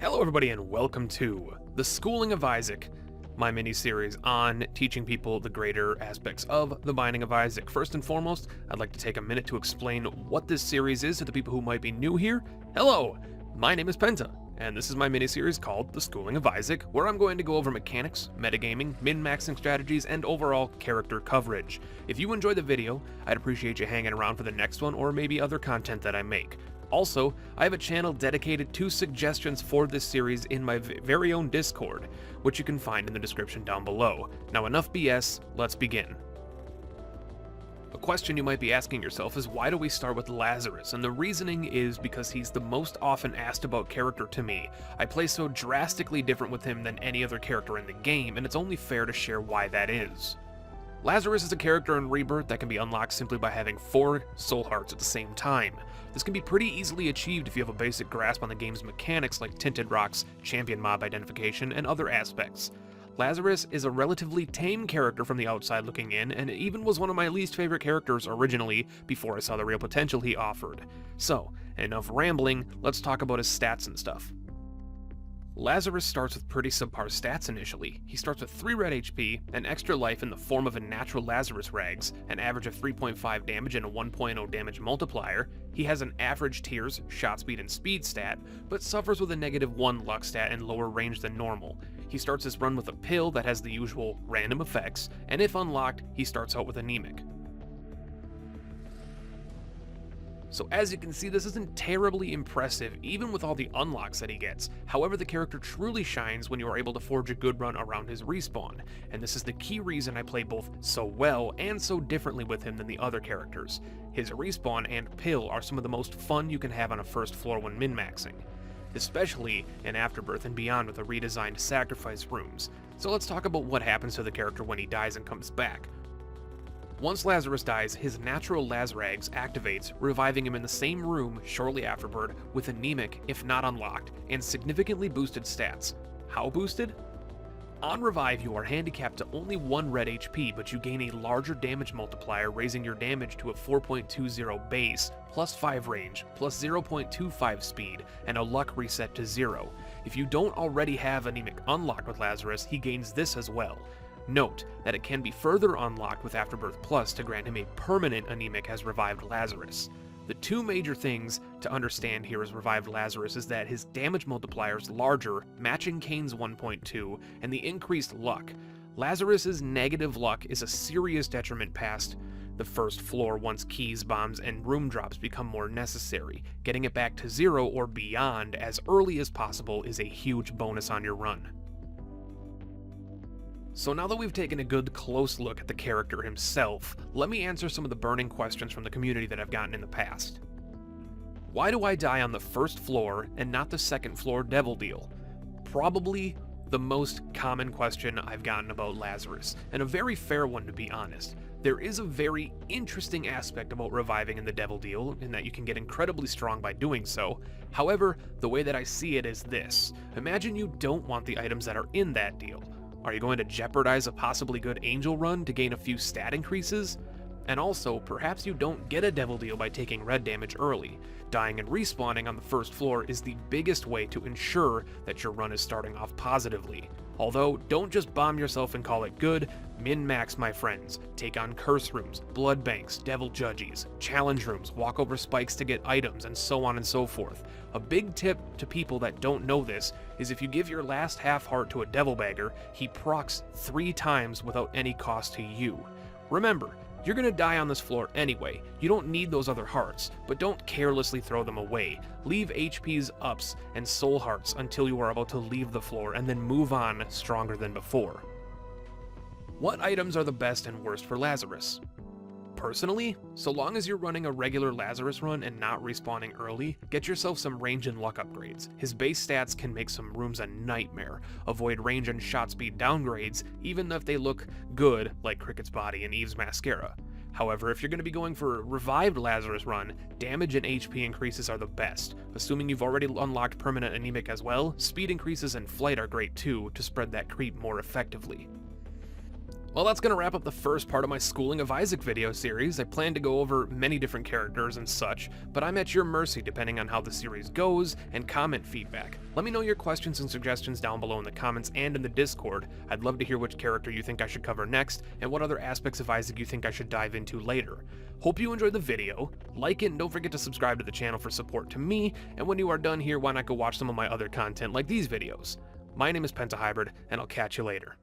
Hello everybody and welcome to The Schooling of Isaac, my mini-series on teaching people the greater aspects of the Binding of Isaac. First and foremost, I'd like to take a minute to explain what this series is to the people who might be new here. Hello, my name is Penta, and this is my mini-series called The Schooling of Isaac, where I'm going to go over mechanics, metagaming, min-maxing strategies, and overall character coverage. If you enjoy the video, I'd appreciate you hanging around for the next one or maybe other content that I make. Also, I have a channel dedicated to suggestions for this series in my very own Discord, which you can find in the description down below. Now enough BS, let's begin. A question you might be asking yourself is, why do we start with Lazarus? And the reasoning is because he's the most often asked about character to me. I play so drastically different with him than any other character in the game, and it's only fair to share why that is. Lazarus is a character in Rebirth that can be unlocked simply by having 4 soul hearts at the same time. This can be pretty easily achieved if you have a basic grasp on the game's mechanics like tinted rocks, champion mob identification, and other aspects. Lazarus is a relatively tame character from the outside looking in, and it even was one of my least favorite characters originally before I saw the real potential he offered. So, enough rambling, let's talk about his stats and stuff. Lazarus starts with pretty subpar stats initially. He starts with 3 red HP, an extra life in the form of a natural Lazarus rags, an average of 3.5 damage and a 1.0 damage multiplier. He has an average tears, shot speed, and speed stat, but suffers with a -1 luck stat and lower range than normal. He starts his run with a pill that has the usual random effects, and if unlocked, he starts out with anemic. So as you can see, this isn't terribly impressive, even with all the unlocks that he gets. However, the character truly shines when you are able to forge a good run around his respawn, and this is the key reason I play both so well and so differently with him than the other characters. His respawn and pill are some of the most fun you can have on a first floor when min-maxing, especially in Afterbirth and beyond with the redesigned sacrifice rooms. So let's talk about what happens to the character when he dies and comes back. Once Lazarus dies, his natural Lazrags activates, reviving him in the same room shortly afterward with anemic, if not unlocked, and significantly boosted stats. How boosted? On revive, you are handicapped to only 1 red HP, but you gain a larger damage multiplier, raising your damage to a 4.20 base, plus 5 range, plus 0.25 speed, and a luck reset to 0. If you don't already have anemic unlocked with Lazarus, he gains this as well. Note that it can be further unlocked with Afterbirth Plus to grant him a permanent anemic as revived Lazarus. The 2 major things to understand here as revived Lazarus is that his damage multiplier is larger, matching Kane's 1.2, and the increased luck. Lazarus's negative luck is a serious detriment past the first floor once keys, bombs, and room drops become more necessary. Getting it back to 0 or beyond as early as possible is a huge bonus on your run. So now that we've taken a good close look at the character himself, let me answer some of the burning questions from the community that I've gotten in the past. Why do I die on the first floor and not the second floor devil deal? Probably the most common question I've gotten about Lazarus, and a very fair one to be honest. There is a very interesting aspect about reviving in the devil deal, in that you can get incredibly strong by doing so. However, the way that I see it is this. Imagine you don't want the items that are in that deal. Are you going to jeopardize a possibly good angel run to gain a few stat increases? And also, perhaps you don't get a devil deal by taking red damage early. Dying and respawning on the first floor is the biggest way to ensure that your run is starting off positively. Although, don't just bomb yourself and call it good, min-max my friends. Take on curse rooms, blood banks, devil judges, challenge rooms, walk over spikes to get items, and so on and so forth. A big tip to people that don't know this is if you give your last half heart to a devil bagger, he procs 3 times without any cost to you. Remember, you're gonna die on this floor anyway. You don't need those other hearts, but don't carelessly throw them away. Leave HP's ups and soul hearts until you are about to leave the floor and then move on stronger than before. What items are the best and worst for Lazarus? Personally, so long as you're running a regular Lazarus run and not respawning early, get yourself some range and luck upgrades. His base stats can make some rooms a nightmare. Avoid range and shot speed downgrades, even if they look good, like Cricket's Body and Eve's Mascara. However, if you're going to be going for a revived Lazarus run, damage and HP increases are the best. Assuming you've already unlocked permanent anemic as well, speed increases and flight are great too, to spread that creep more effectively. Well, that's going to wrap up the first part of my Schooling of Isaac video series. I plan to go over many different characters and such, but I'm at your mercy depending on how the series goes and comment feedback. Let me know your questions and suggestions down below in the comments and in the Discord. I'd love to hear which character you think I should cover next and what other aspects of Isaac you think I should dive into later. Hope you enjoyed the video, like it, and don't forget to subscribe to the channel for support to me, and when you are done here, why not go watch some of my other content like these videos. My name is Pentahybrid, and I'll catch you later.